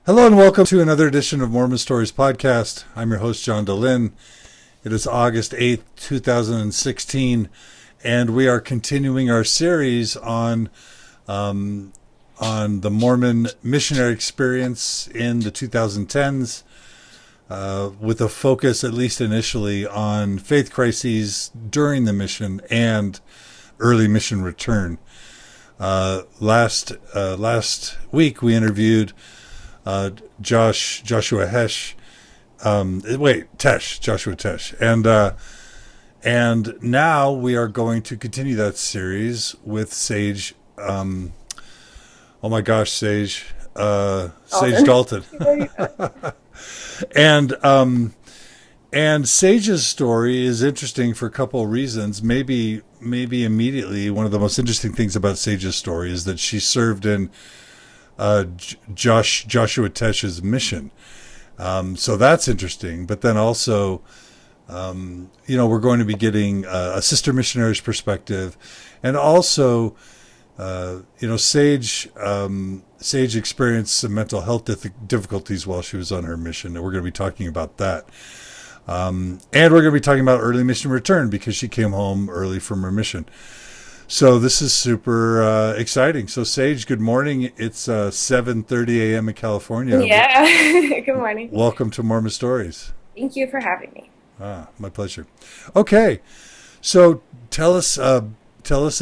Hello and welcome to another edition of Mormon Stories podcast. I'm your host, John Dalton. It is August 8th, 2016, and we are continuing our series on the Mormon missionary experience in the 2010s, with a focus, at least initially, on faith crises during the mission and early mission return. Last week we interviewed Joshua Tesh, and now we are going to continue that series with Sage. Oh my gosh, Sage Dalton, and Sage's story is interesting for a couple of reasons. Maybe immediately one of the most interesting things about Sage's story is that she served in Joshua Tesh's mission. So that's interesting. But then also, we're going to be getting a sister missionary's perspective, and also, Sage experienced some mental health difficulties while she was on her mission, and we're going to be talking about that. And we're going to be talking about early mission return because she came home early from her mission. So this is super exciting. So Sage, good morning. It's 7:30 a.m. in California. Yeah. Good morning. Welcome to Mormon Stories. Thank you for having me. My pleasure. Okay, so tell us a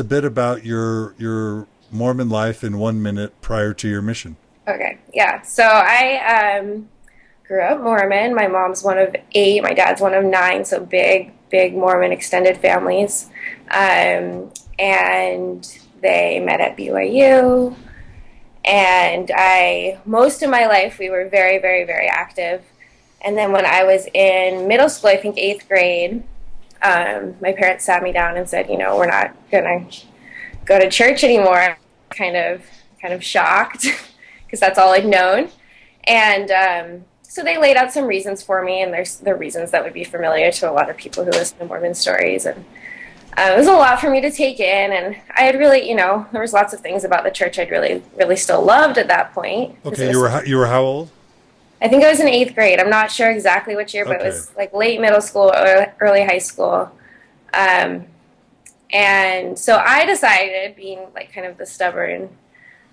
bit about your Mormon life in 1 minute prior to your mission. Okay. Yeah. So I grew up Mormon. My mom's one of 8. My dad's one of 9. So big Mormon extended families. And they met at BYU. And most of my life, we were very, very, very active. And then when I was in middle school, I think 8th grade, my parents sat me down and said, we're not going to go to church anymore. Kind of shocked because that's all I'd known. And so they laid out some reasons for me, and there's the reasons that would be familiar to a lot of people who listen to Mormon Stories. And it was a lot for me to take in, and I had really, there was lots of things about the church I'd really, really still loved at that point. Okay, you were how old? I think I was in 8th grade. I'm not sure exactly which year, but It was like late middle school or early high school. And so I decided, being like kind of the stubborn,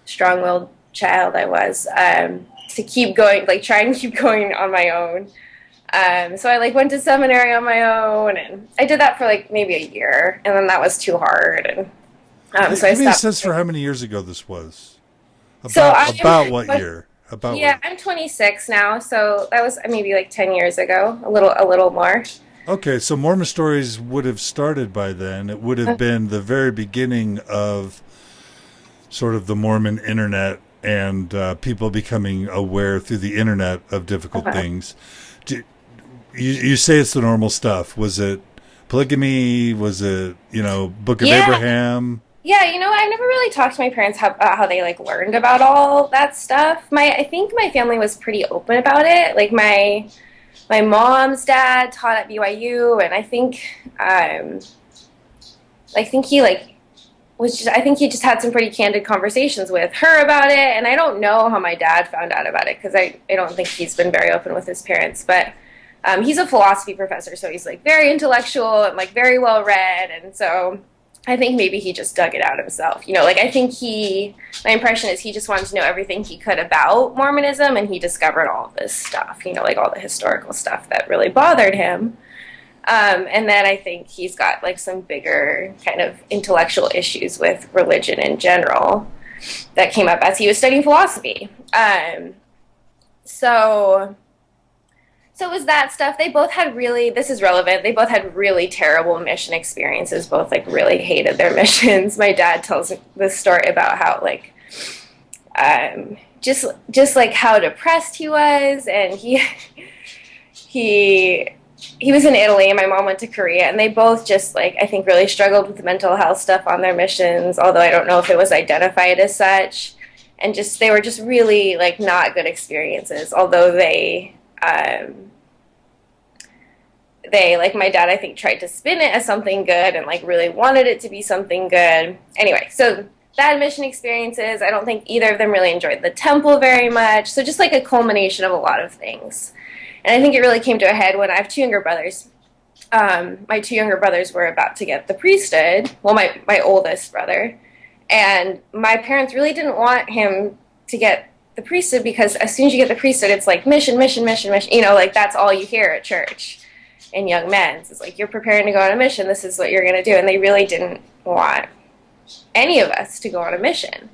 strong-willed child I was, to keep going, try and keep going on my own. So I went to seminary on my own, and I did that for maybe a year, and then that was too hard. And so I stopped. Give me a sense for how many years ago this was. About what year? I'm 26 now, so that was maybe 10 years ago, a little more. Okay, so Mormon Stories would have started by then. It would have been the very beginning of sort of the Mormon internet and people becoming aware through the internet of difficult things. You say it's the normal stuff. Was it polygamy? Was it, Book of Abraham? Yeah, I never really talked to my parents about how they learned about all that stuff. I think my family was pretty open about it. My mom's dad taught at BYU, and I think he just had some pretty candid conversations with her about it. And I don't know how my dad found out about it because I don't think he's been very open with his parents. But he's a philosophy professor, so he's very intellectual and very well read, and so I think maybe he just dug it out himself. I think my impression is he just wanted to know everything he could about Mormonism, and he discovered all of this stuff, all the historical stuff that really bothered him. And then I think he's got some bigger kind of intellectual issues with religion in general that came up as he was studying philosophy. So it was that stuff. They both had this is relevant, they both had really terrible mission experiences, both really hated their missions. My dad tells this story about how just how depressed he was, and he was in Italy, and my mom went to Korea, and they both just I think really struggled with the mental health stuff on their missions, although I don't know if it was identified as such. And they were just really not good experiences, although they my dad, I think, tried to spin it as something good and really wanted it to be something good. Anyway, so bad mission experiences. I don't think either of them really enjoyed the temple very much. So just like a culmination of a lot of things. And I think it really came to a head when I have two younger brothers. My two younger brothers were about to get the priesthood. Well, my oldest brother. And my parents really didn't want him to get the priesthood because as soon as you get the priesthood, it's like mission, mission, mission, mission. You know, like that's all you hear at church in young men's. It's like, you're preparing to go on a mission. This is what you're going to do. And they really didn't want any of us to go on a mission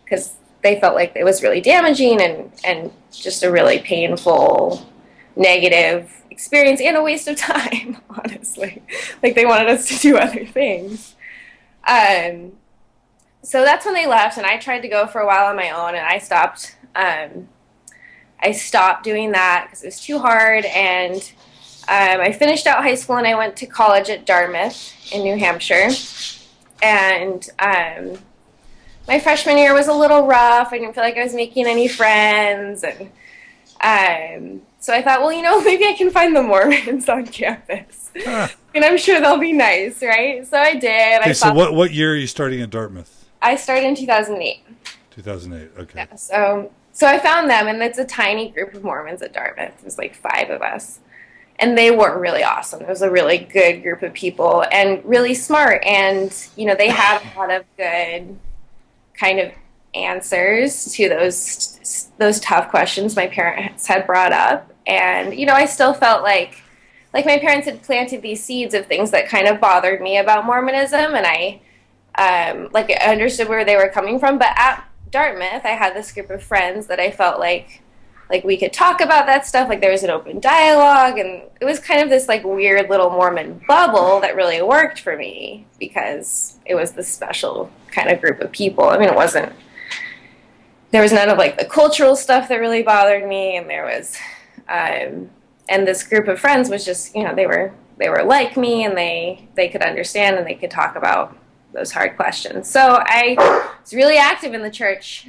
because they felt like it was really damaging and just a really painful, negative experience and a waste of time, honestly. Like they wanted us to do other things. So that's when they left, and I tried to go for a while on my own, and I stopped. I stopped doing that because it was too hard, and I finished out high school, and I went to college at Dartmouth in New Hampshire, and my freshman year was a little rough. I didn't feel like I was making any friends, and so I thought, well, you know, maybe I can find the Mormons on campus, and I'm sure they'll be nice, right? So I did. Okay, so what year are you starting at Dartmouth? I started in 2008. 2008, okay. Yeah, so I found them, and it's a tiny group of Mormons at Dartmouth. There's like 5 of us. And they were really awesome. It was a really good group of people and really smart. And, you know, they had a lot of good kind of answers to those tough questions my parents had brought up. And, you know, I still felt like my parents had planted these seeds of things that kind of bothered me about Mormonism, and I understood where they were coming from. But at Dartmouth, I had this group of friends that I felt like we could talk about that stuff. Like there was an open dialogue, and it was kind of this like weird little Mormon bubble that really worked for me because it was this special kind of group of people. I mean, there was none of like the cultural stuff that really bothered me, and there was, and this group of friends was just, you know, they were like me, and they could understand, and they could talk about those hard questions. So I was really active in the church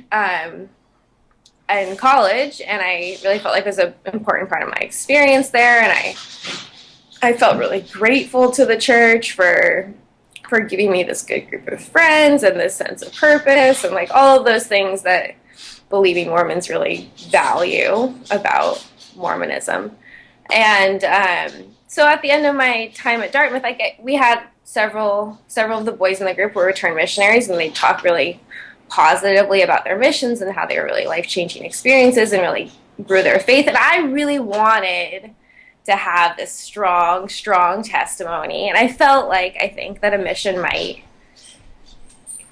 in college, and I really felt like it was an important part of my experience there, and I felt really grateful to the church for giving me this good group of friends and this sense of purpose and like all of those things that believing Mormons really value about Mormonism. And so at the end of my time at Dartmouth, we had several of the boys in the group were returned missionaries, and they talked really positively about their missions and how they were really life-changing experiences and really grew their faith. And I really wanted to have this strong testimony. And I think that a mission might,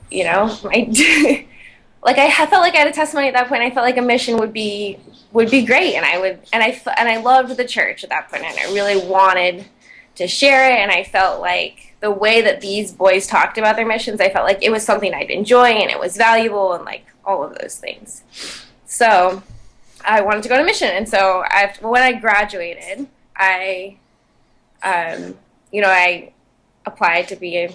you know, like I felt like I had a testimony at that point. I felt like a mission would be great, and I loved the church at that point, and I really wanted to share it. And I felt like the way that these boys talked about their missions, I felt like it was something I'd enjoy, and it was valuable, and like all of those things. So I wanted to go to mission, and so when I graduated, I applied to be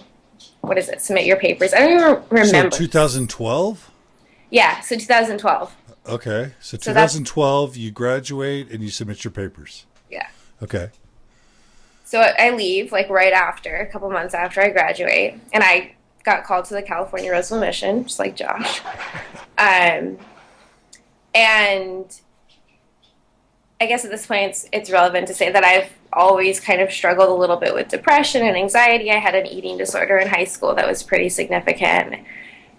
submit your papers. I don't even remember. So 2012? Yeah, so 2012. Okay, so 2012, you graduate and you submit your papers. Yeah. Okay. So I leave like right after, a couple months after I graduate, and I got called to the California Roseville Mission, just like Josh. And I guess at this point it's relevant to say that I've always kind of struggled a little bit with depression and anxiety. I had an eating disorder in high school that was pretty significant,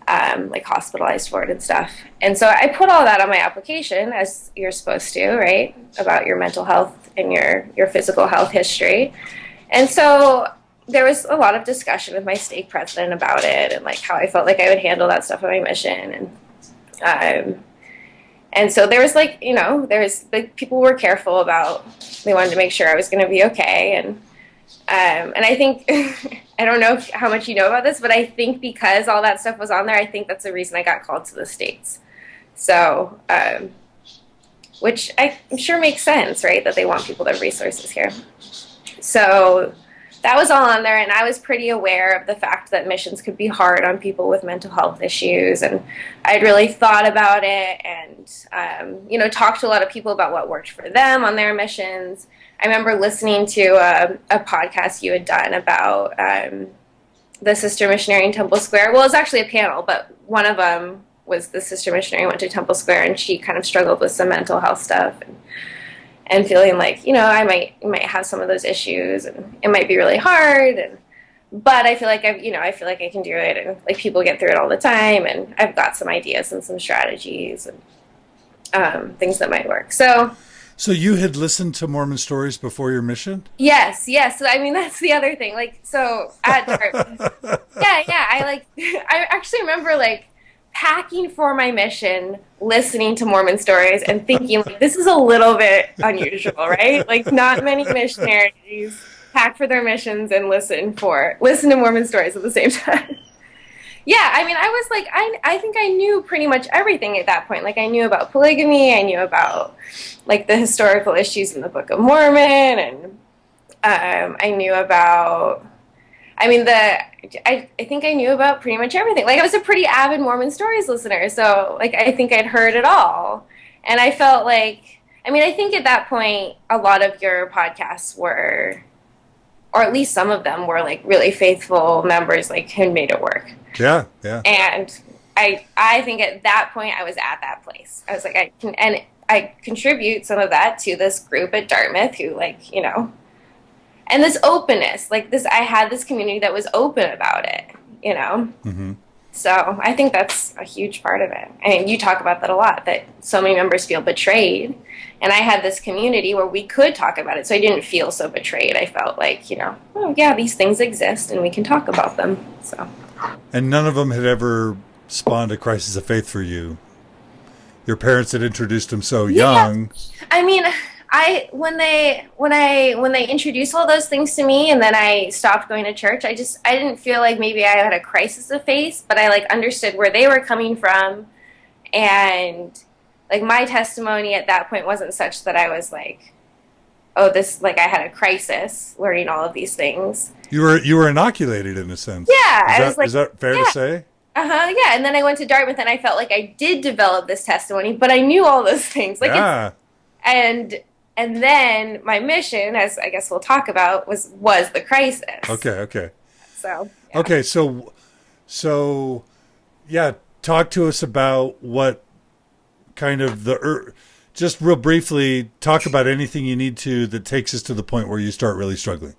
like hospitalized for it and stuff. And so I put all that on my application, as you're supposed to, right, about your mental health and your physical health history. And so there was a lot of discussion with my stake president about it and like how I felt like I would handle that stuff on my mission. And so there was like, you know, people were careful about, they wanted to make sure I was going to be okay. And I think, I don't know how much you know about this, but I think because all that stuff was on there, I think that's the reason I got called to the States. So, which I'm sure makes sense, right? That they want people to have resources here. So that was all on there, and I was pretty aware of the fact that missions could be hard on people with mental health issues, and I'd really thought about it and, you know, talked to a lot of people about what worked for them on their missions. I remember listening to a podcast you had done about the sister missionary in Temple Square. Well, it was actually a panel, but one of them was the sister missionary who went to Temple Square, and she kind of struggled with some mental health stuff and feeling like, I might have some of those issues, and it might be really hard. But I feel like I feel like I can do it, and like people get through it all the time, and I've got some ideas and some strategies and things that might work. So you had listened to Mormon Stories before your mission? Yes. So, I mean, that's the other thing. Like, so at Dartmouth, yeah. I actually remember like packing for my mission, listening to Mormon Stories and thinking like, this is a little bit unusual, right? Like not many missionaries pack for their missions and listen to Mormon Stories at the same time. Yeah, I mean, I was like, I think I knew pretty much everything at that point. Like, I knew about polygamy, I knew about, like, the historical issues in the Book of Mormon, and I knew about, I think I knew about pretty much everything. Like, I was a pretty avid Mormon Stories listener, so, like, I think I'd heard it all. And I felt like, I think at that point, a lot of your podcasts were, or at least some of them were, like, really faithful members, like, who made it work. Yeah. And I think at that point I was at that place. I was like, I contribute some of that to this group at Dartmouth who, like, and this openness, like this, I had this community that was open about it, Mm-hmm. So I think that's a huge part of it. I mean, you talk about that a lot, that so many members feel betrayed. And I had this community where we could talk about it, so I didn't feel so betrayed. I felt like, oh yeah, these things exist and we can talk about them. So. And none of them had ever spawned a crisis of faith for you. Your parents had introduced them so young. I mean, when they introduced all those things to me, and then I stopped going to church, I didn't feel like maybe I had a crisis of faith, but I like understood where they were coming from, and like my testimony at that point wasn't such that I was like, oh, this, like I had a crisis learning all of these things. You were inoculated in a sense. Yeah, is that fair to say? Yeah. And then I went to Dartmouth, and I felt like I did develop this testimony, but I knew all those things. Like, yeah. And then my mission, as I guess we'll talk about, was the crisis. Okay. So. Yeah. Okay, so, yeah. Talk to us about what kind of just real briefly, talk about anything you need to that takes us to the point where you start really struggling.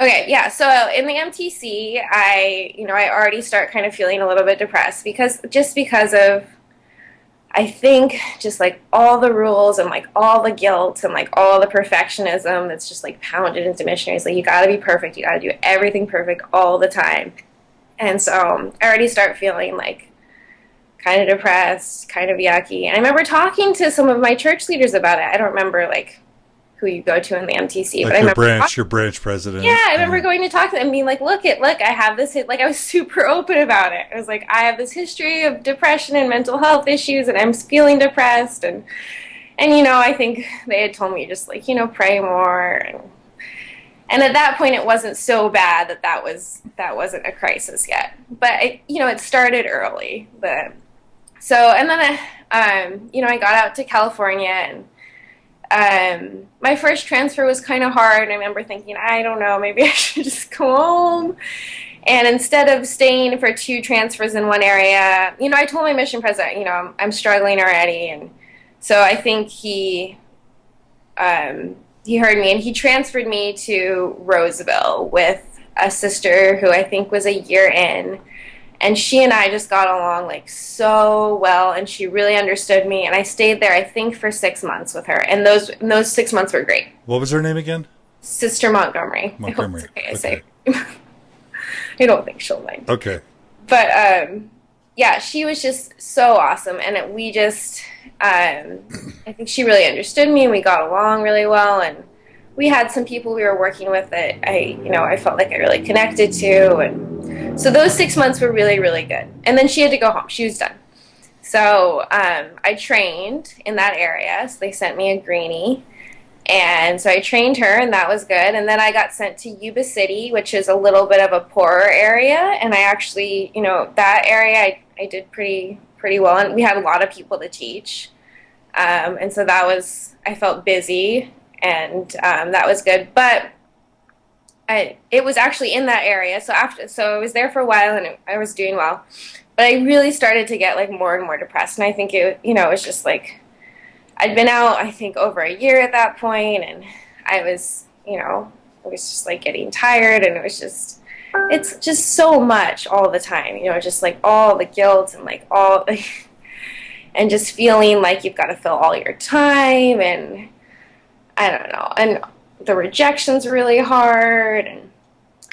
Okay, yeah. So in the MTC, I already start kind of feeling a little bit depressed because of, I think, just like all the rules and like all the guilt and like all the perfectionism that's just like pounded into missionaries. Like, you got to be perfect. You got to do everything perfect all the time. And so I already start feeling like kind of depressed, kind of yucky. And I remember talking to some of my church leaders about it. I don't remember like who you go to in the MTC, like but I remember your branch president. Yeah, I remember going to talk to them and being like, look, I have this, like, I was super open about it. I was like, I have this history of depression and mental health issues, and I'm feeling depressed, and I think they had told me just like, pray more, and at that point it wasn't so bad that wasn't a crisis yet, but it started early. And then I got out to California, and my first transfer was kind of hard, and I remember thinking, I don't know, maybe I should just go home. And instead of staying for 2 transfers in one area, I told my mission president, I'm struggling already. And so I think he heard me, and he transferred me to Roseville with a sister who I think was a year in. And she and I just got along like so well, and she really understood me. And I stayed there, I think, for 6 months with her, and those 6 months were great. What was her name again? Sister Montgomery. I hope it's okay. I say. I don't think she'll mind. Okay. But yeah, she was just so awesome, and we just I think she really understood me, and we got along really well, and we had some people we were working with that I felt like I really connected to, and so those 6 months were really, really good. And then she had to go home. She was done. So I trained in that area. So they sent me a greenie. And so I trained her, and that was good. And then I got sent to Yuba City, which is a little bit of a poorer area. And I actually, that area I did pretty well. And we had a lot of people to teach. And so I felt busy, and that was good. But it was actually in that area. So I was there for a while and I was doing well, but I really started to get like more and more depressed. And I think it was just like, I'd been out, I think, over a year at that point, and I was, I was just like getting tired, and it's just so much all the time, just like all the guilt and like and just feeling like you've got to fill all your time, and I don't know, and the rejection's really hard, and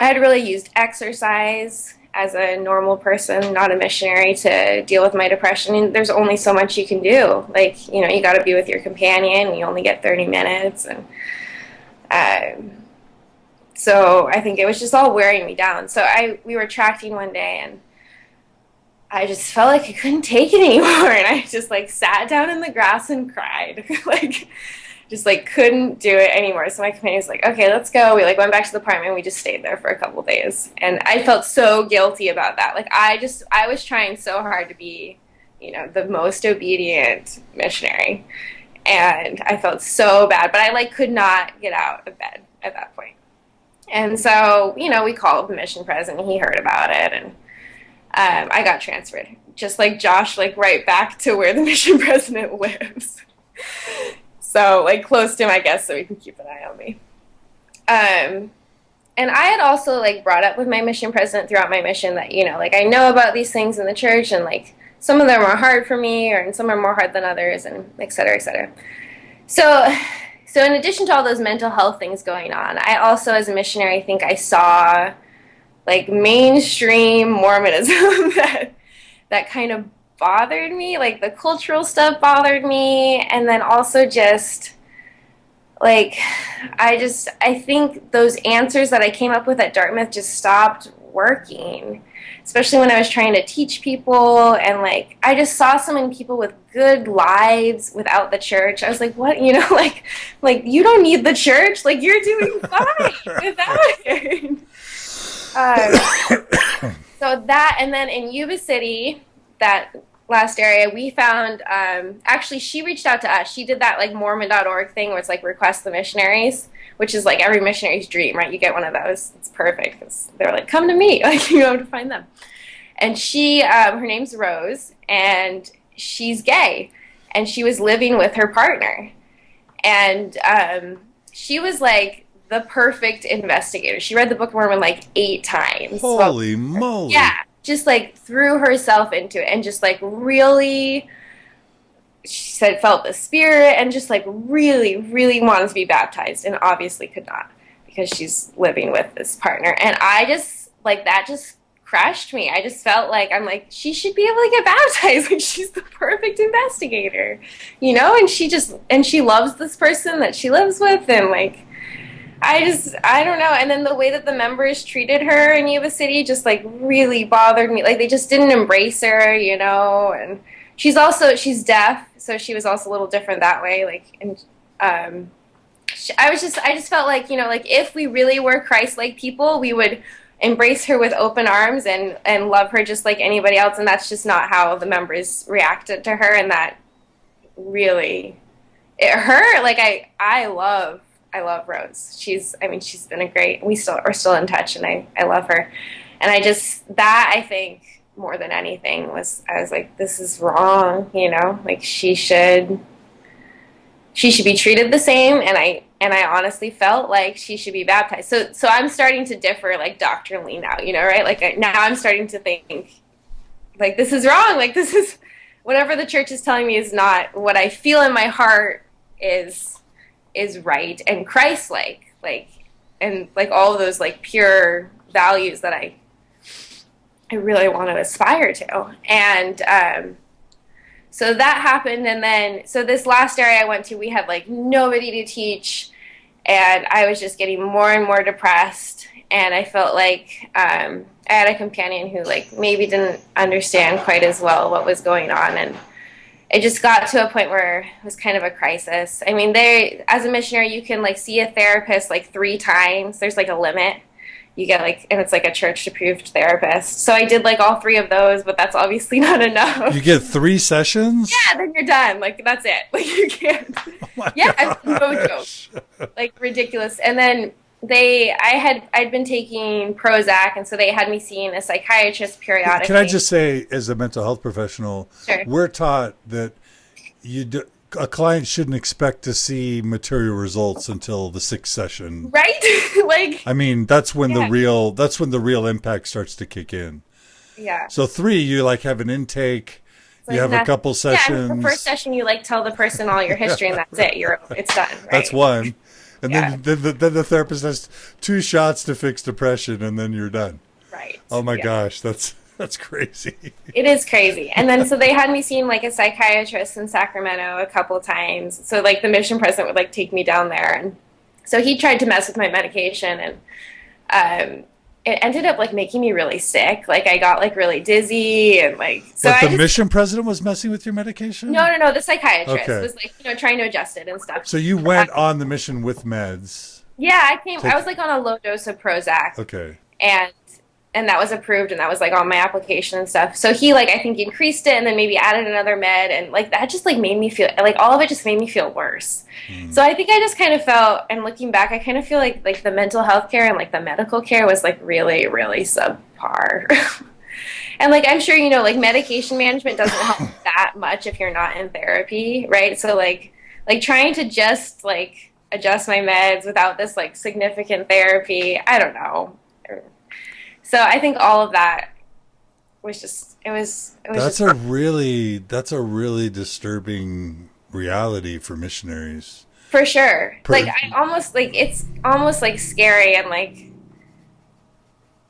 I had really used exercise as a normal person, not a missionary, to deal with my depression. And there's only so much you can do. Like, you got to be with your companion. You only get 30 minutes. And so I think it was just all wearing me down. So we were tracking one day, and I just felt like I couldn't take it anymore. And I just like sat down in the grass and cried. Like, just like couldn't do it anymore. So my companion was like, okay, let's go. We like went back to the apartment. We just stayed there for a couple days. And I felt so guilty about that. Like I was trying so hard to be, the most obedient missionary. And I felt so bad, but I like could not get out of bed at that point. And so, we called the mission president. He heard about it, and I got transferred, just like Josh, like right back to where the mission president lives. So, like, close to him, I guess, so he can keep an eye on me. And I had also, like, brought up with my mission president throughout my mission that, like, I know about these things in the church, and, like, some of them are hard for me, and some are more hard than others, and et cetera, et cetera. So in addition to all those mental health things going on, I also, as a missionary, think I saw, like, mainstream Mormonism that kind of bothered me, like the cultural stuff bothered me, and then also just like I think those answers that I came up with at Dartmouth just stopped working, especially when I was trying to teach people, and like I just saw so many people with good lives without the church. I was like, what, like you don't need the church, like you're doing fine without it. So that, and then in Yuba City, that last area, we found, actually, she reached out to us. She did that, like, Mormon.org thing where it's, like, request the missionaries, which is, like, every missionary's dream, right? You get one of those. It's perfect because they're like, come to me. Like, you have to find them. And she, her name's Rose, and she's gay. And she was living with her partner. And she was, like, the perfect investigator. She read the Book of Mormon, like, 8 times. Holy moly. Yeah. Just like threw herself into it and just like really, she said, felt the spirit and just like really, really wanted to be baptized and obviously could not because she's living with this partner. And I just like that just crushed me. I just felt like I'm like, she should be able to get baptized. Like she's the perfect investigator, and she loves this person that she lives with, and like I don't know. And then the way that the members treated her in Yuba City just like really bothered me. Like they just didn't embrace her, and she's deaf. So she was also a little different that way. Like, and, I just felt like, like if we really were Christ-like people, we would embrace her with open arms and love her just like anybody else. And that's just not how the members reacted to her. And that really, it hurt. Like I love Rose. She's been a great, we're still in touch, and I love her. And I think more than anything I was like, this is wrong, like she should be treated the same. And I honestly felt like she should be baptized. So I'm starting to differ like doctrinally now, right? Like now I'm starting to think like, this is wrong. Like this is whatever the church is telling me is not what I feel in my heart is right and Christ-like, and like all of those like pure values that I really want to aspire to. And so that happened, and then so this last area I went to, we had like nobody to teach, and I was just getting more and more depressed, and I felt like I had a companion who like maybe didn't understand quite as well what was going on, and it just got to a point where it was kind of a crisis. I mean, as a missionary, you can like see a therapist like 3 times. There's like a limit. You get like, and it's like a church-approved therapist. So I did like all 3 of those, but that's obviously not enough. You get 3 sessions? Yeah, then you're done. Like that's it. Like you can't. Oh my yeah, gosh. no joke. Like ridiculous. And then I'd been taking Prozac, and so they had me seeing a psychiatrist Can I periodically. just say, as a mental health professional, Sure. we're taught that a client shouldn't expect to see material results until the sixth session. Right? Like, I mean, yeah, that's when the real impact starts to kick in. yeah. So three, you like have an intake, It's you like have a nothing. couple Yeah, and the first sessions. session you like tell the person all your history, and that's it. It's done, That's right? one. And Yeah, then the therapist has two shots to fix depression, and then you're done. right. Oh my Yeah. gosh, that's crazy. It is crazy. And then so they had me seeing like a psychiatrist in Sacramento a couple times. So like the mission president would like take me down there, and so he tried to mess with my medication, and it ended up like making me really sick. Like I got like really dizzy, and like so What, I the just mission president was messing with your medication? no, the psychiatrist Okay. was like trying to adjust it and stuff. So you Uh, went on the mission with meds. yeah, I Take was like on a low dose of Prozac, okay. and that was approved, and that was like on my application and stuff. So he like I think increased it and then maybe added another med, and like that just like made me feel like all of it just made me feel worse. Hmm. So I think I just kind of felt, and looking back I kind of feel like the mental health care and like the medical care was like really really subpar. And like I'm sure like medication management doesn't help that much if you're not in therapy, right? So like trying to just like adjust my meds without this like significant therapy, I don't know. So I think all of that was just it was just That's a really disturbing reality for missionaries. for sure. Like Per, I almost like it's almost like scary, and like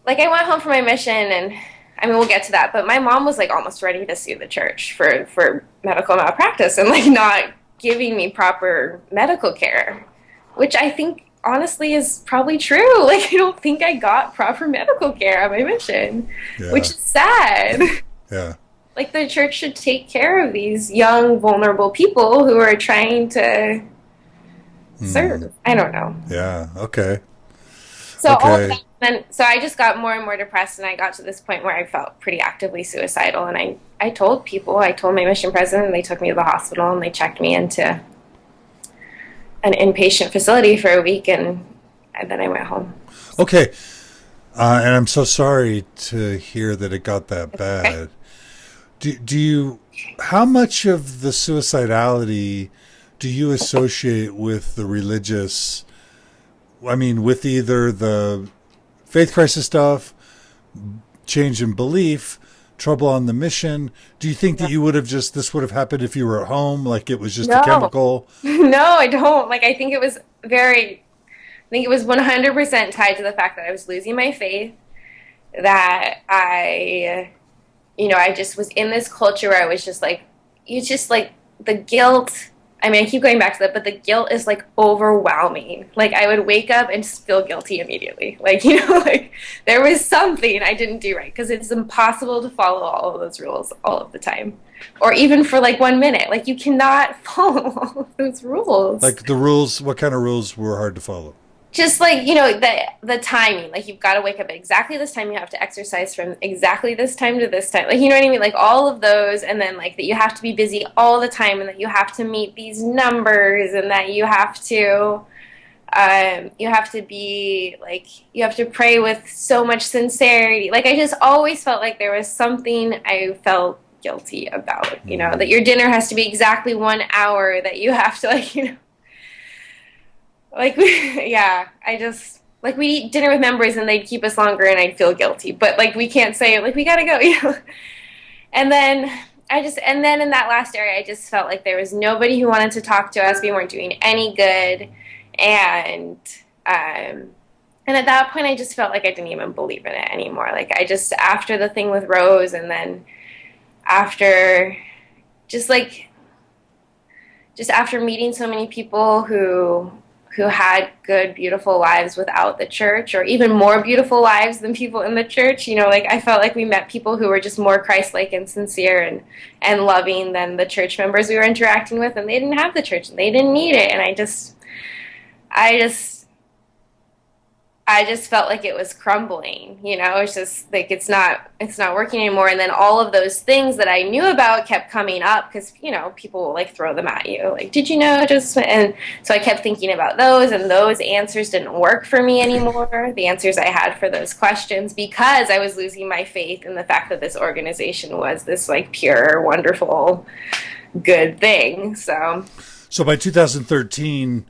I went home from my mission, and I mean we'll get to that, but my mom was like almost ready to sue the church for medical malpractice and like not giving me proper medical care, which I think honestly is probably true. Like I don't think I got proper medical care on my mission, which yeah, is sad. yeah. Like the church should take care of these young vulnerable people who are trying to Hmm. serve. I don't know. Yeah. Okay. So all of Okay. that, then so I just got more and more depressed, and I got to this point where I felt pretty actively suicidal, and I told people, I told my mission president, and they took me to the hospital, and they checked me into an inpatient facility for a week, and then I went home. Okay. And I'm so sorry to hear that it got that Okay. bad. Do you, how much of the suicidality do you associate with the religious, I mean, with either the faith crisis stuff, change in belief, trouble on the mission? Do you think that you would have just, this would have happened if you were at home, like it was just a No, chemical? no, I don't. Like I think it was 100% tied to the fact that I was losing my faith, that I just was in this culture where I was just like, you just like the guilt. I mean, I keep going back to that, but the guilt is like overwhelming. Like I would wake up and just feel guilty immediately. Like, like there was something I didn't do right, because it's impossible to follow all of those rules all of the time. Or even for like 1 minute. Like you cannot follow all of those rules. Like the rules, what kind of rules were hard to follow? Just like the timing, like you've got to wake up at exactly this time, you have to exercise from exactly this time to this time, like you know what I mean, like all of those, and then like that you have to be busy all the time, and that you have to meet these numbers, and that you have to be like, you have to pray with so much sincerity. Like I just always felt like there was something I felt guilty about, Mm. that your dinner has to be exactly 1 hour, that you have to like like, yeah, I just, like, we eat dinner with members and they'd keep us longer and I'd feel guilty. But, like, we can't say, like, we gotta go, And then and then in that last area, I just felt like there was nobody who wanted to talk to us. We weren't doing any good. And, and at that point, I just felt like I didn't even believe in it anymore. Like, after the thing with Rose, and then after, just like, just after meeting so many people who had good, beautiful lives without the church, or even more beautiful lives than people in the church. Like I felt like we met people who were just more Christ-like and sincere and loving than the church members we were interacting with, and they didn't have the church and they didn't need it. And I just I just felt like it was crumbling, it's just like it's not working anymore. And then all of those things that I knew about kept coming up because, people will like throw them at you. Like, did you know just and so I kept thinking about those, and those answers didn't work for me anymore. The answers I had for those questions, because I was losing my faith in the fact that this organization was this like pure, wonderful, good thing. So by 2013,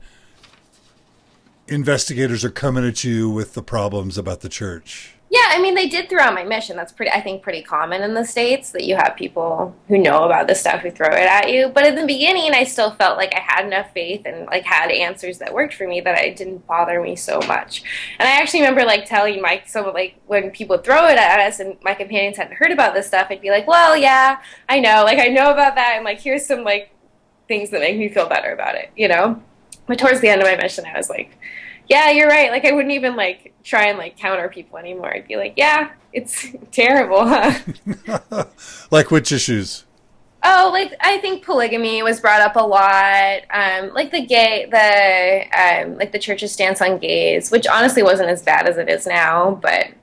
investigators are coming at you with the problems about the church. Yeah, I mean, they did throughout my mission. That's I think, pretty common in the States, that you have people who know about this stuff who throw it at you. But in the beginning, I still felt like I had enough faith and like had answers that worked for me that it didn't bother me so much. And I actually remember like telling someone, like, when people throw it at us and my companions hadn't heard about this stuff, I'd be like, well, yeah, I know. Like, I know about that. And like, here's some like things that make me feel better about it. But towards the end of my mission, I was like, yeah, you're right. Like, I wouldn't even like try and like counter people anymore. I'd be like, yeah, it's terrible, huh? Like which issues? Oh, like I think polygamy was brought up a lot. Like like the church's stance on gays, which honestly wasn't as bad as it is now. But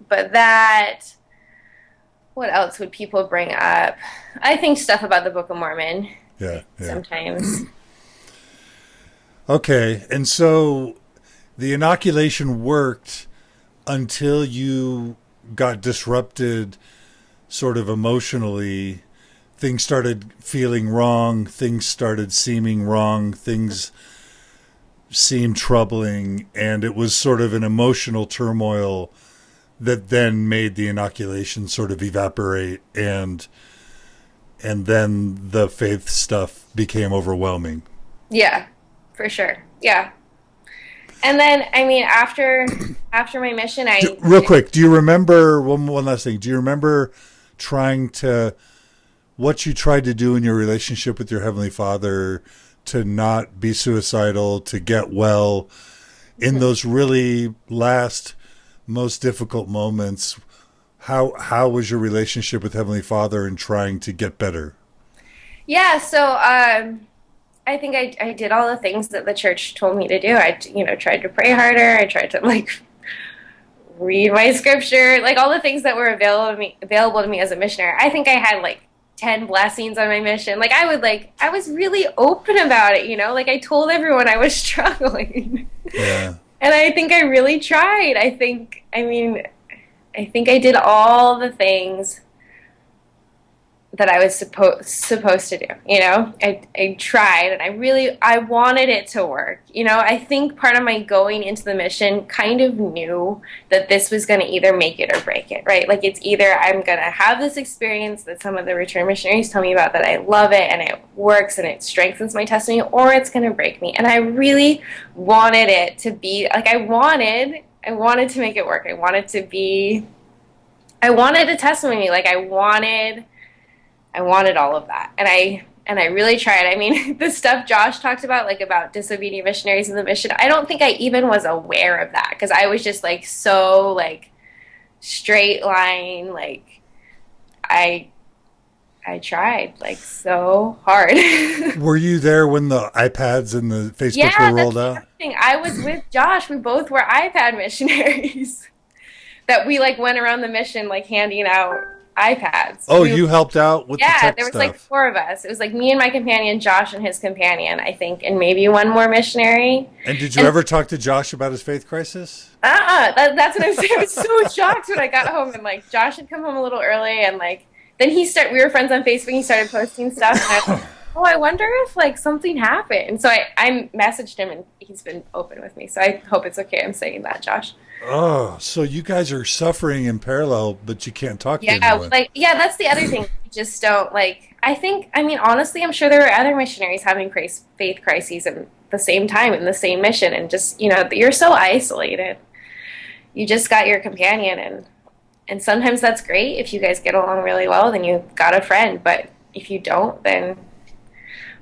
that. What else would people bring up? I think stuff about the Book of Mormon. Yeah. Sometimes. Okay, and so the inoculation worked until you got disrupted sort of emotionally. Things started feeling wrong, things started seeming wrong, things seemed troubling, and it was sort of an emotional turmoil that then made the inoculation sort of evaporate, and then the faith stuff became overwhelming. Yeah. For sure. Yeah. And then, I mean, after my mission, Real quick, do you remember, one last thing, do you remember what you tried to do in your relationship with your Heavenly Father to not be suicidal, to get well in those really last, most difficult moments? How was your relationship with Heavenly Father in trying to get better? Yeah, so, I think I did all the things that the church told me to do. I, tried to pray harder. I tried to like read my scripture, like all the things that were available to me as a missionary. I think I had like 10 blessings on my mission. Like I was really open about it, like I told everyone I was struggling. Yeah. And I think I really tried. I think I did all the things that I was supposed to do. I tried, and I wanted it to work. I think part of my going into the mission kind of knew that this was going to either make it or break it, right? Like, it's either I'm going to have this experience that some of the return missionaries tell me about, that I love it and it works and it strengthens my testimony, or it's going to break me. And I really wanted it to be like, I wanted to make it work. I wanted a testimony. Like, I wanted all of that. And I really tried. I mean, the stuff Josh talked about, like about disobedient missionaries in the mission, I don't think I even was aware of that, because I was just like so like straight line. Like I tried like so hard. Were you there when the iPads and the Facebook Yeah, were rolled out? that's the thing. I was with Josh. We both were iPad missionaries that we like went around the mission like handing out iPads. Oh, you helped out with the tech there was stuff. like 4 of us. It was like me and my companion, Josh and his companion, I think, and maybe one more missionary. And did you ever talk to Josh about his faith crisis? That's what I'm saying. I was so shocked when I got home, and like Josh had come home a little early, and like then we were friends on Facebook. He started posting stuff, and I was like, oh, I wonder if like something happened. So I messaged him, and he's been open with me. So I hope it's okay I'm saying that, Josh. Oh, so you guys are suffering in parallel, but you can't talk to anyone. That's the other thing. You just don't like. Honestly, I'm sure there are other missionaries having faith crises at the same time in the same mission, and just you're so isolated. You just got your companion, and sometimes that's great if you guys get along really well. Then you've got a friend, but if you don't, then.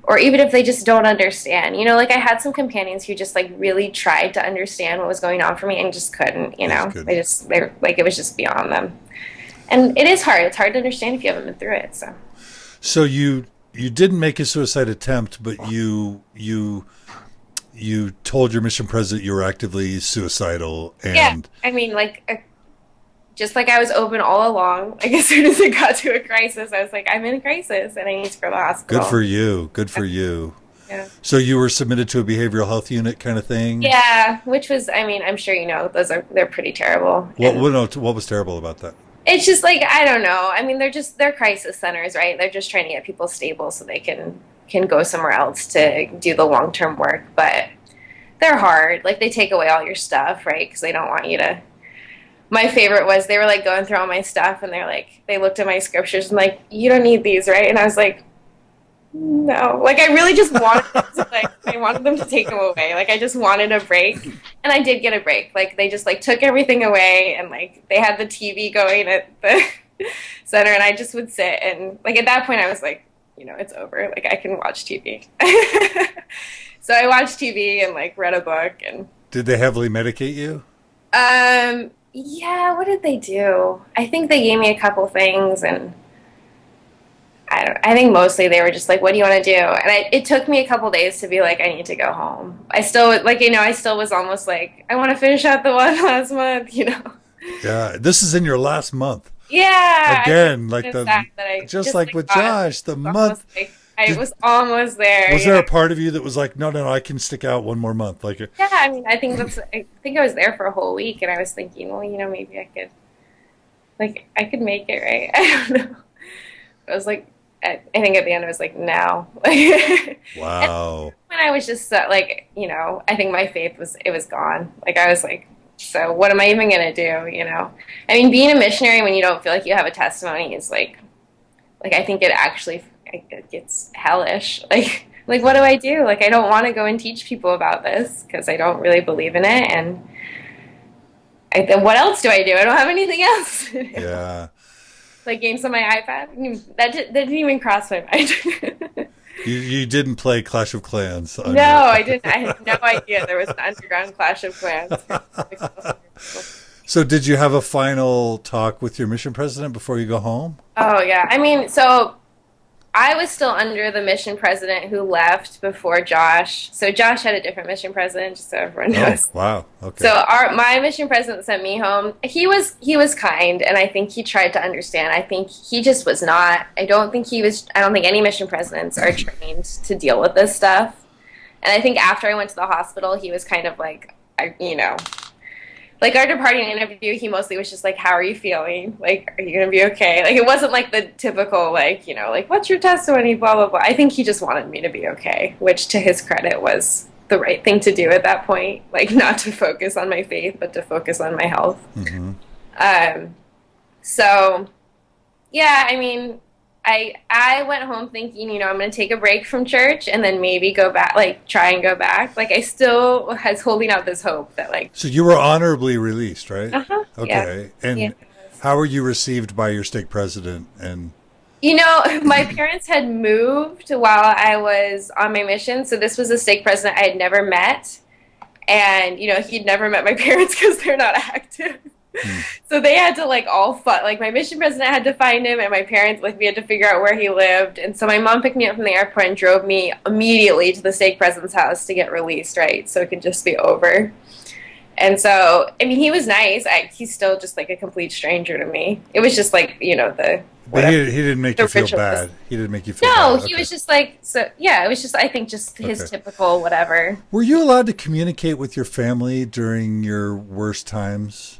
Or even if they just don't understand, like I had some companions who just like really tried to understand what was going on for me and just couldn't, they're like, it was just beyond them. And it is hard. It's hard to understand if you haven't been through it. So you didn't make a suicide attempt, but you you told your mission president you were actively suicidal, Yeah, and I mean, just like I was open all along. Like as soon as it got to a crisis, I was like, I'm in a crisis and I need to go to the good hospital. for you. Good for you. Yeah. So you were submitted to a behavioral health unit kind of thing. Yeah, which was, I mean, I'm sure you know, they're pretty terrible. What And what was terrible about that? it's just like, I don't know. I mean, they're crisis centers, right? They're just trying to get people stable so they can go somewhere else to do the long-term work, but they're hard. Like they take away all your stuff, right? Because they don't want you to. My favorite was they were like going through all my stuff and they're like, they looked at my scriptures and like, you don't need these, right? And I was like, no. Like I really just wanted them to, like, I wanted them to take them away. Like I just wanted a break. And I did get a break. Like they just like took everything away and like they had the TV going at the center and I just would sit and like at that point I was like, it's over. Like I can watch TV. So I watched TV and like read a book and Did they heavily medicate you? yeah, what did they do? I think they gave me a couple things and I think mostly they were just like, what do you want to do? And it took me a couple days to be like, I need to go home. I still like, I still was almost like, I want to finish out the one last month. Yeah, this is in your last month. Yeah. Again, like just like with God, Josh, the month. like, I was almost there. Was there a part of you that was like, no, I can stick out one more month? Like, Yeah, I mean, I think I was there for a whole week, and I was thinking, well, maybe I could make it, right? I don't know. I was like, I think at the end I was like, no. wow. When I was just like, I think my faith was gone. Like I was like, so what am I even gonna do? I mean, being a missionary when you don't feel like you have a testimony is like I think it gets hellish. Like what do I do? Like I don't want to go and teach people about this because I don't really believe in it. And then what else do I do? I don't have anything else to do. Yeah. Play games on my iPad? That didn't even cross my mind. You didn't play Clash of Clans? No, I didn't. I had no idea there was an underground Clash of Clans. So did you have a final talk with your mission president before you go home? Oh, yeah. I mean, so I was still under the mission president who left before Josh. So Josh had a different mission president, just so everyone knows. Oh, wow. Okay. So my mission president sent me home. He was kind, and I think he tried to understand. I think he just was not. I don't think any mission presidents are trained to deal with this stuff. And I think after I went to the hospital, he was kind of like, like our departing interview, he mostly was just like, how are you feeling? Like, are you going to be okay? Like, it wasn't like the typical, like, like, what's your testimony, blah, blah, blah. I think he just wanted me to be okay, which to his credit was the right thing to do at that point. Like, not to focus on my faith, but to focus on my health. Mm-hmm. So, yeah, I mean, I went home thinking, I'm going to take a break from church and then maybe go back, like try and go back. Like I still was holding out this hope that like. So you were honorably released, right? Uh-huh. Okay. Yeah. And how were you received by your stake president? And my parents had moved while I was on my mission. So this was a stake president I had never met. And, he'd never met my parents because they're not active. So they had to like my mission president had to find him and my parents we had to figure out where he lived. And so my mom picked me up from the airport and drove me immediately to the stake president's house to get released, right? So it could just be over. And so, I mean, he was nice. He's still just like a complete stranger to me. It was just like, But he didn't make you feel bad. He didn't make you feel bad. No, he was just like, it was just, I think, just his typical whatever. Were you allowed to communicate with your family during your worst times?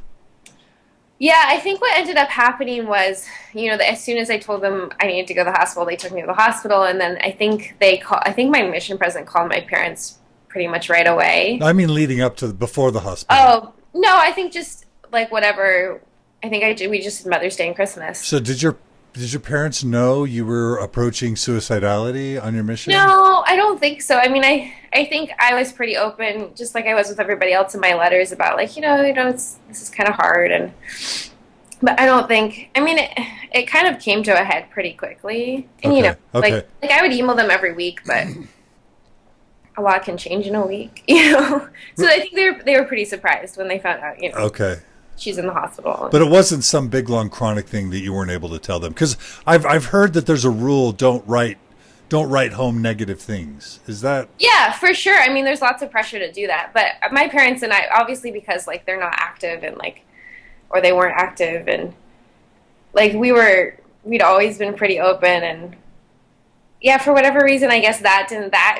Yeah, I think what ended up happening was, as soon as I told them I needed to go to the hospital, they took me to the hospital, and then I think my mission president called my parents pretty much right away. I mean, leading up to before the hospital. Oh no, I think just like whatever. I think I did. We just did Mother's Day and Christmas. So did your parents know you were approaching suicidality on your mission? No, I don't think so. I mean, I think I was pretty open, just like I was with everybody else in my letters about this is kind of hard, but I don't think. I mean, it kind of came to a head pretty quickly, and okay. like I would email them every week, but a lot can change in a week, So I think they were pretty surprised when they found out, Okay. She's in the hospital. But it wasn't some big long chronic thing that you weren't able to tell them, because I've heard that there's a rule: don't write don't write home negative things. Is that? Yeah, for sure. I mean, there's lots of pressure to do that. But my parents and I, obviously, because like they're not active and like, or they weren't active, and like we'd always been pretty open, and yeah, for whatever reason, I guess that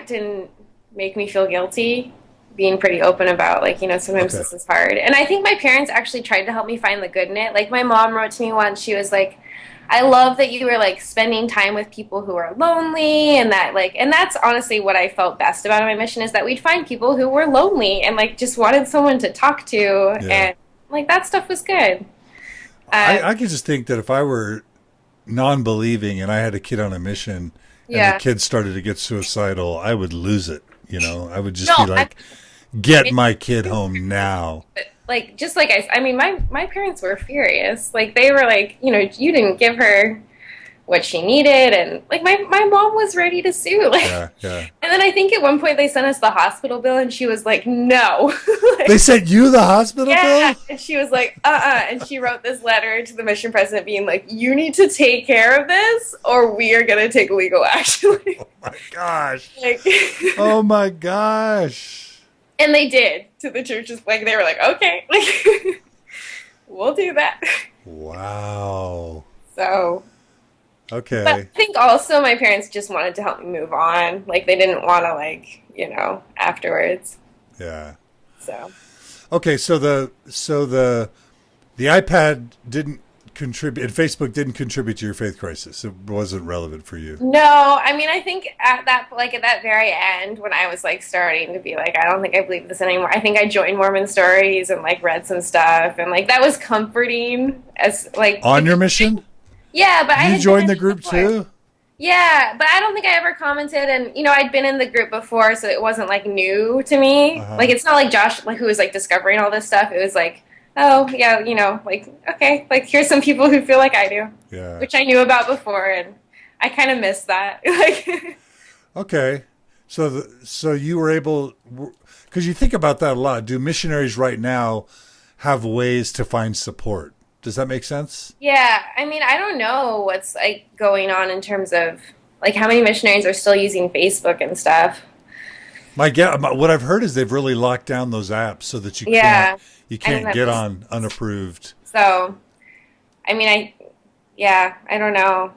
didn't make me feel guilty. Being pretty open about like, sometimes Okay. this is hard. And I think my parents actually tried to help me find the good in it. Like my mom wrote to me once, she was like, I love that you were like spending time with people who are lonely, and that like, and that's honestly what I felt best about my mission, is that we'd find people who were lonely and like just wanted someone to talk to. Yeah. And like that stuff was good. I could just think that if I were non-believing and I had a kid on a mission and Yeah. the kid started to get suicidal, I would lose it. I would just No, be like, get my kid home now. like just like I mean, my parents were furious. Like they were like, you didn't give her what she needed, and like my mom was ready to sue. Like, Yeah, yeah. and then I think at one point they sent us the hospital bill, and she was like, no. Like, They sent you the hospital yeah, bill? and she was like, and she wrote this letter to the mission president being like, you need to take care of this, or we are gonna take legal action. Oh my gosh. Like, Oh my gosh. and they did to the churches. Like they were like, okay, like we'll do that. Wow. So, Okay. but I think also my parents just wanted to help me move on. Like they didn't want to like, afterwards. Yeah. So, Okay, so the iPad didn't contribute, and Facebook didn't contribute to your faith crisis. It wasn't relevant for you. no, I mean, I think at that very end, when I was like starting to be like, I don't think I believe this anymore. I think I joined Mormon Stories and like read some stuff, and like that was comforting as like On your mission? yeah, but I You had joined been the group before. too? Yeah, but I don't think I ever commented, and I'd been in the group before, so it wasn't like new to me. Uh-huh. Like it's not like Josh, like who was like discovering all this stuff. It was like, oh yeah, like okay, like here's some people who feel like I do, Yeah. which I knew about before, and I kind of missed that. Like, Okay. So you were able, because you think about that a lot. Do missionaries right now have ways to find support? Does that make sense? yeah, I mean, I don't know what's like going on in terms of like how many missionaries are still using Facebook and stuff. What I've heard is they've really locked down those apps so that Yeah, you I think can't get that's on unapproved. so. I mean, I don't know.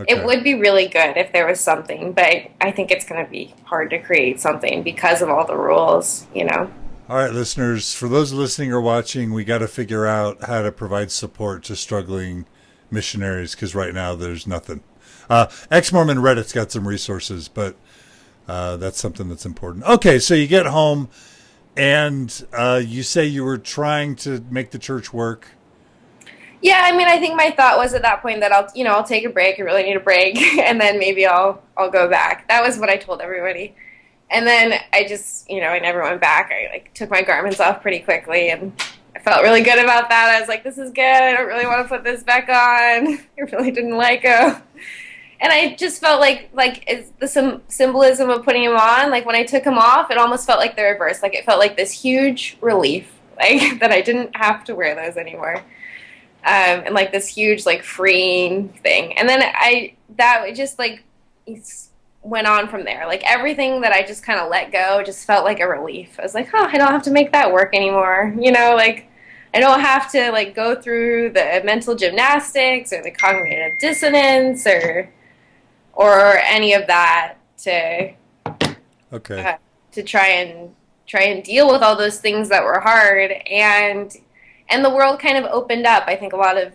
Okay. It would be really good if there was something, but I think it's going to be hard to create something because of all the rules. All right, listeners, for those listening or watching, we got to figure out how to provide support to struggling missionaries, because right now there's nothing. Ex-Mormon Reddit's got some resources, but that's something that's important. Okay, so you get home and you say you were trying to make the church work. Yeah, I mean, I think my thought was at that point that I'll take a break. I really need a break, and then maybe I'll go back. That was what I told everybody. And then I just, I never went back. I like took my garments off pretty quickly, and I felt really good about that. I was like, this is good. I don't really want to put this back on. I really didn't like them. And I just felt like is the symbolism of putting them on. Like when I took them off, it almost felt like the reverse. Like it felt like this huge relief, like that I didn't have to wear those anymore. And like this huge like freeing thing. And then that just like went on from there. Like everything that I just kind of let go just felt like a relief. I was like, oh, I don't have to make that work anymore. Like I don't have to like go through the mental gymnastics or the cognitive dissonance or any of that to Okay. to try and deal with all those things that were hard, and the world kind of opened up. I think a lot of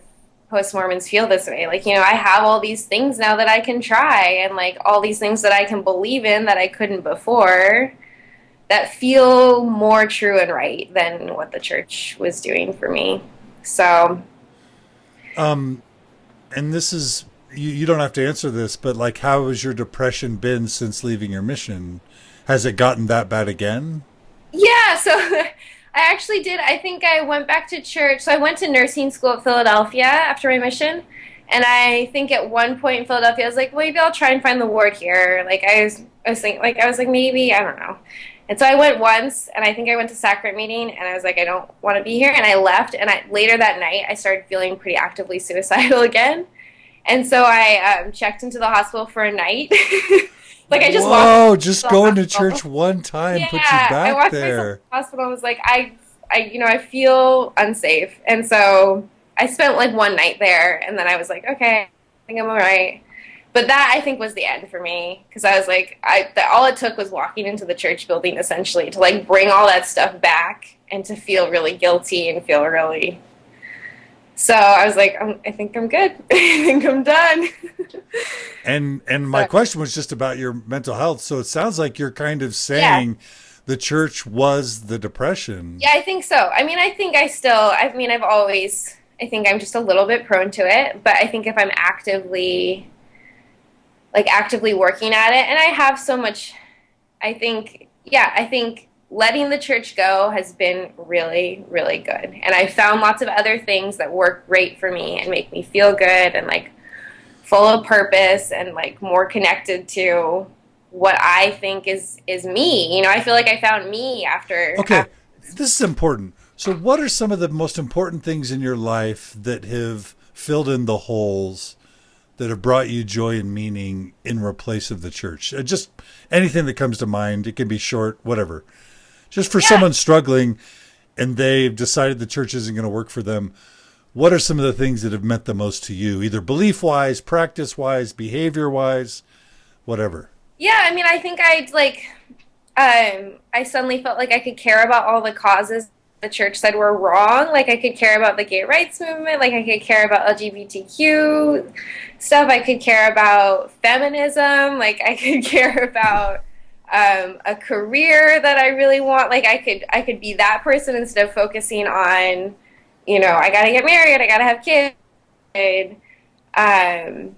post-Mormons feel this way. Like, I have all these things now that I can try, and like all these things that I can believe in that I couldn't before, that feel more true and right than what the church was doing for me. So, And this is, you don't have to answer this, but like, how has your depression been since leaving your mission? Has it gotten that bad again? yeah, so I actually did. I think I went back to church. So I went to nursing school at Philadelphia after my mission. And I think at one point in Philadelphia, I was like, well, maybe I'll try and find the ward here. Like I was thinking, like, I was like, maybe, I don't know. And so I went once, and I think I went to sacrament meeting, and I was like, I don't want to be here. And I left. And later that night, I started feeling pretty actively suicidal again. And so I checked into the hospital for a night. Like I just walked Whoa, into just the going to hospital. church one time put you Yeah, I back walked myself to there. the hospital. I was like, I feel unsafe, and so I spent like one night there, and then I was like, okay, I think I'm all right. But that I think was the end for me because I was like, all it took was walking into the church building essentially to like bring all that stuff back and to feel really guilty and feel really. So I was like, I think I'm good. I think I'm done. And my So question was just about your mental health. So it sounds like you're kind of yeah, saying the church was the depression. yeah, I think so. I mean, I've always, I think I'm just a little bit prone to it, but I think if I'm actively working at it, and I have so much, I think letting the church go has been really, really good. And I found lots of other things that work great for me and make me feel good and like full of purpose and like more connected to what I think is me. You know, I feel like I found me Okay, after this is important. So, what are some of the most important things in your life that have filled in the holes that have brought you joy and meaning in replace of the church? Just anything that comes to mind. It can be short, whatever. Just for yeah. someone struggling and they've decided the church isn't going to work for them, what are some of the things that have meant the most to you, either belief wise, practice wise, behavior wise, whatever? Yeah, I mean, I think I suddenly felt like I could care about all the causes the church said were wrong. Like I could care about the gay rights movement. Like I could care about LGBTQ stuff. I could care about feminism. Like I could care about a career that I really want. Like I could be that person instead of focusing on, I gotta get married. I gotta have kids. Um,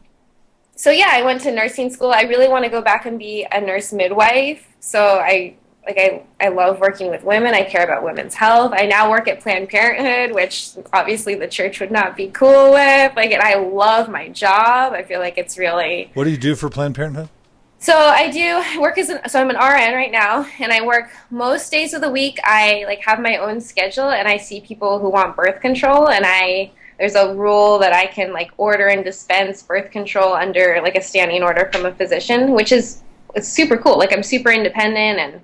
so yeah, I went to nursing school. I really want to go back and be a nurse midwife. So I love working with women. I care about women's health. I now work at Planned Parenthood, which obviously the church would not be cool with. Like, and I love my job. I feel like it's really. What do you do for Planned Parenthood? So I do work so I'm an RN right now, and I work most days of the week. I like have my own schedule, and I see people who want birth control, and there's a rule that I can like order and dispense birth control under like a standing order from a physician, which is it's super cool. Like I'm super independent,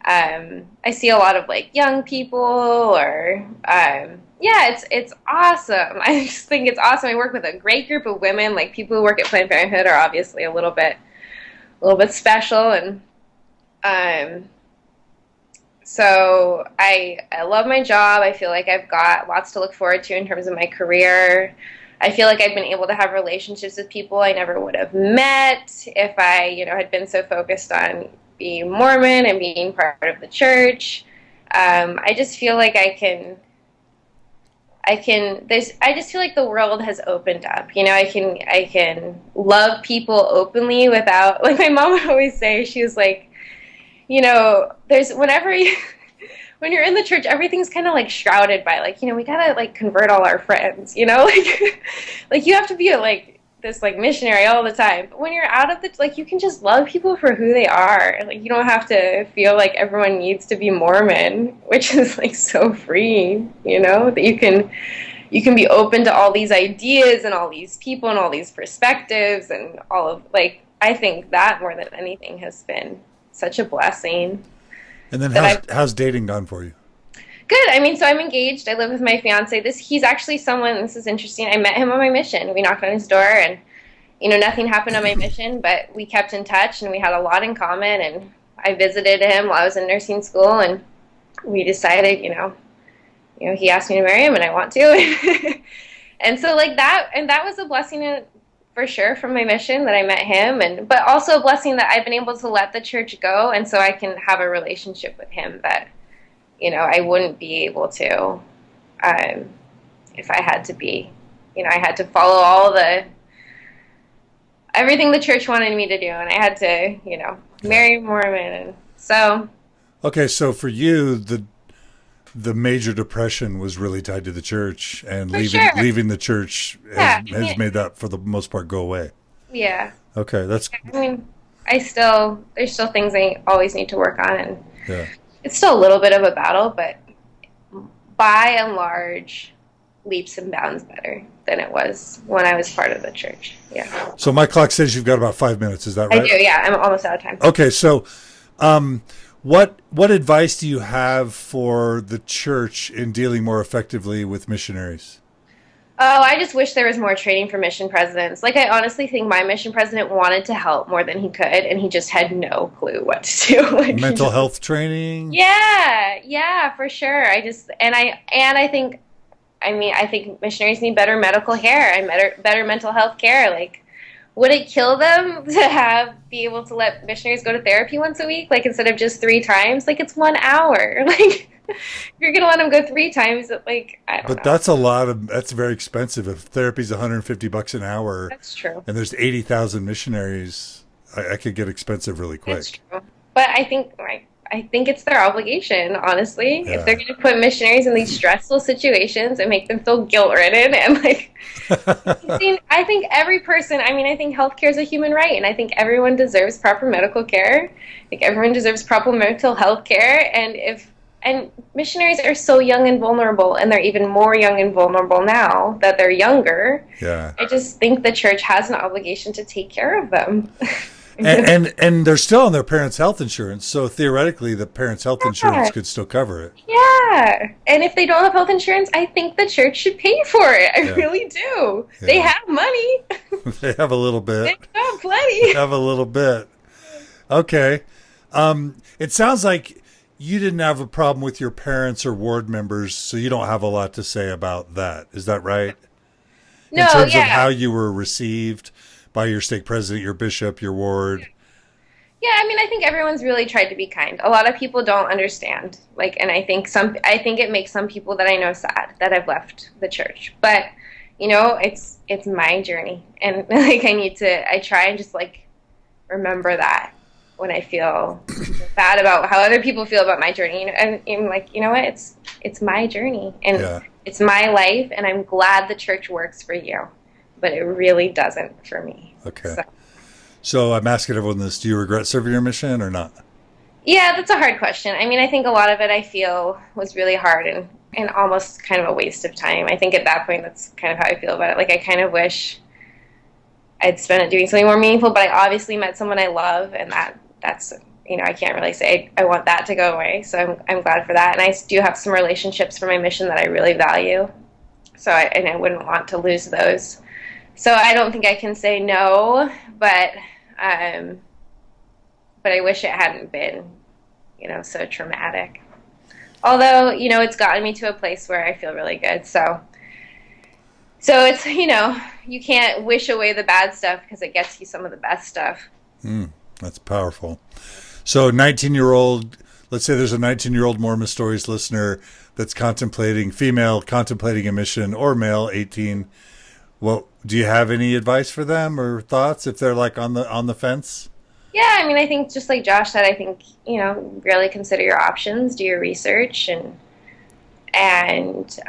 and I see a lot of like young people or yeah, it's awesome. I just think it's awesome. I work with a great group of women. Like people who work at Planned Parenthood are obviously a little bit special, and um, so I love my job. I feel like I've got lots to look forward to in terms of my career. I feel like I've been able to have relationships with people I never would have met if I, had been so focused on being Mormon and being part of the church. I just feel like I just feel like the world has opened up. I can love people openly without, like my mom would always say, she was like, there's whenever you, when you're in the church, everything's kind of like shrouded by like, we gotta like convert all our friends, like, like you have to be like this like missionary all the time. But when you're out of the, like, you can just love people for who they are. Like you don't have to feel like everyone needs to be Mormon, which is like so freeing, that you can be open to all these ideas and all these people and all these perspectives and all of like, I think that more than anything has been such a blessing. And then That how's dating gone for you? Good. I mean, so I'm engaged. I live with my fiance. He's actually someone, this is interesting. I met him on my mission. We knocked on his door and, nothing happened on my mission, but we kept in touch and we had a lot in common. And I visited him while I was in nursing school and we decided, he asked me to marry him and I want to. And so like that, and that was a blessing for sure from my mission that I met him, but also a blessing that I've been able to let the church go. And so I can have a relationship with him that, I wouldn't be able to if I had to be, I had to follow everything the church wanted me to do, and I had to, Yeah. marry Mormon, and so. Okay, so for you, the major depression was really tied to the church, and For leaving the church Yeah, I has mean, made that for the most part go away. yeah. Okay, that's I mean, there's still things I always need to work on, and yeah. it's still a little bit of a battle, but by and large, leaps and bounds better than it was when I was part of the church. Yeah. So my clock says you've got about 5 minutes. Is that I right? do. Yeah. I'm almost out of time. Okay. So, what advice do you have for the church in dealing more effectively with missionaries? Oh, I just wish there was more training for mission presidents. Like, I honestly think my mission president wanted to help more than he could, and he just had no clue what to do. Like, Mental health training? Yeah, for sure. I think, I mean, I think missionaries need better medical care and better mental health care. Like, would it kill them to be able to let missionaries go to therapy once a week? Like, instead of just 3 times? Like, it's 1 hour. Like, if you're going to let them go 3 times, like, I don't know. But that's very expensive. If therapy's $150 an hour. That's true. And there's 80,000 missionaries, I could get expensive really quick. That's true. But I think it's their obligation, honestly. Yeah. If they're going to put missionaries in these stressful situations and make them feel guilt-ridden and, like, I think every person, I think healthcare is a human right, and I think everyone deserves proper medical care. Like, everyone deserves proper mental health care, and missionaries are so young and vulnerable, and they're even more young and vulnerable now that they're younger. Yeah. I just think the church has an obligation to take care of them. And they're still on their parents' health insurance, so theoretically the parents' health insurance could still cover it. Yeah. And if they don't have health insurance, I think the church should pay for it. I really do. Yeah. They have money. They have a little bit. They have plenty. They have a little bit. Okay. It sounds like you didn't have a problem with your parents or ward members, so you don't have a lot to say about that. Is that right? No, in terms yeah. of how you were received by your stake president, your bishop, your ward. Yeah, I think everyone's really tried to be kind. A lot of people don't understand. Like, and I think it makes some people that I know sad that have left the church. But, it's my journey. And like I try and just like remember that when I feel bad about how other people feel about my journey. And I'm like, you know what? It's my journey and it's my life, and I'm glad the church works for you. But it really doesn't for me. Okay. So I'm asking everyone this. Do you regret serving your mission or not? Yeah, that's a hard question. I think a lot of it I feel was really hard and almost kind of a waste of time. I think at that point that's kind of how I feel about it. Like, I kind of wish I'd spent it doing something more meaningful, but I obviously met someone I love, and that's I can't really say I want that to go away. So I'm glad for that. And I do have some relationships for my mission that I really value. So I wouldn't want to lose those. So I don't think I can say no, but I wish it hadn't been, so traumatic. Although, it's gotten me to a place where I feel really good. So it's, you can't wish away the bad stuff because it gets you some of the best stuff. That's powerful. So 19-year-old, let's say there's a 19-year-old Mormon Stories listener that's female contemplating a mission, or male, 18. Well, do you have any advice for them or thoughts if they're like on the fence? Yeah, I think just like Josh said, I think, really consider your options, do your research, and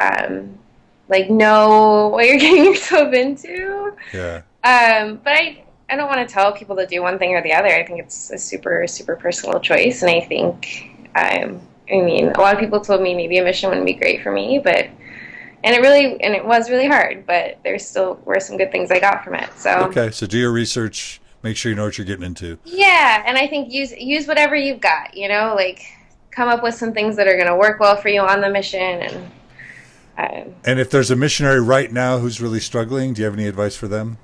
like know what you're getting yourself into. Yeah. But I don't want to tell people to do one thing or the other. I think it's a super, super personal choice, and I think, a lot of people told me maybe a mission wouldn't be great for me, but. And it was really hard, but there still were some good things I got from it. So okay, so do your research, make sure you know what you're getting into. Yeah, and I think use whatever you've got. Like come up with some things that are going to work well for you on the mission. And if there's a missionary right now who's really struggling, do you have any advice for them?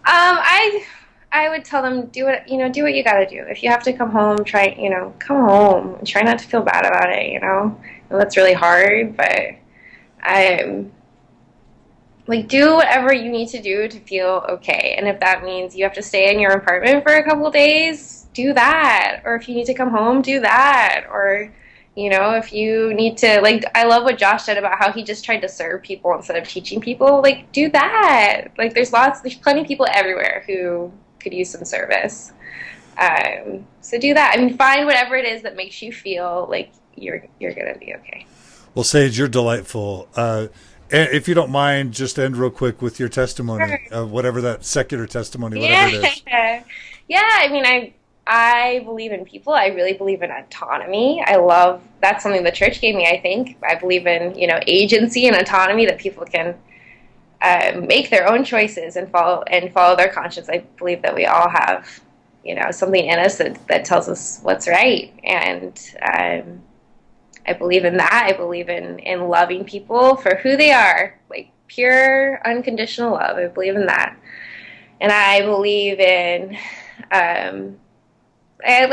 I would tell them do what you got to do. If you have to come home, come home and try not to feel bad about it. And that's really hard, but. Do whatever you need to do to feel okay. And if that means you have to stay in your apartment for a couple of days, do that. Or if you need to come home, do that. Or, if you need to, I love what Josh said about how he just tried to serve people instead of teaching people. Do that. There's plenty of people everywhere who could use some service. So do that. Find whatever it is that makes you feel like you're going to be okay. Well, Sage, you're delightful. If you don't mind, just end real quick with your testimony, whatever that secular testimony, whatever it is. Yeah, I believe in people. I really believe in autonomy. That's something the church gave me, I think. I believe in, agency and autonomy, that people can make their own choices and follow their conscience. I believe that we all have, something in us that tells us what's right. And I believe in that. I believe in loving people for who they are, like pure, unconditional love. I believe in that. And I believe in, I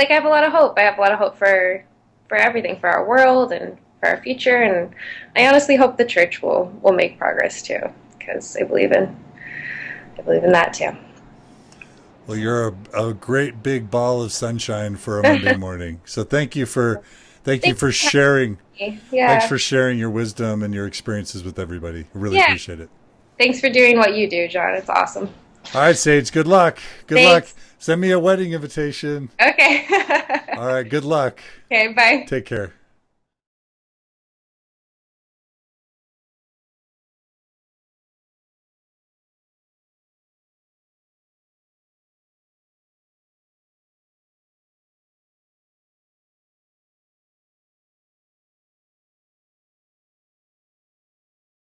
have a lot of hope. I have a lot of hope for everything, for our world and for our future. And I honestly hope the church will make progress too, because I believe in that too. Well, you're a great big ball of sunshine for a Monday morning. So thank you Thanks for for having sharing. me. Thanks Yeah. for sharing your wisdom and your experiences with everybody. I really Yeah. appreciate it. Thanks for doing what you do, John. It's awesome. All right, Sage, good luck. Good luck. Thanks. Send me a wedding invitation. Okay. All right, good luck. Okay, bye. Take care.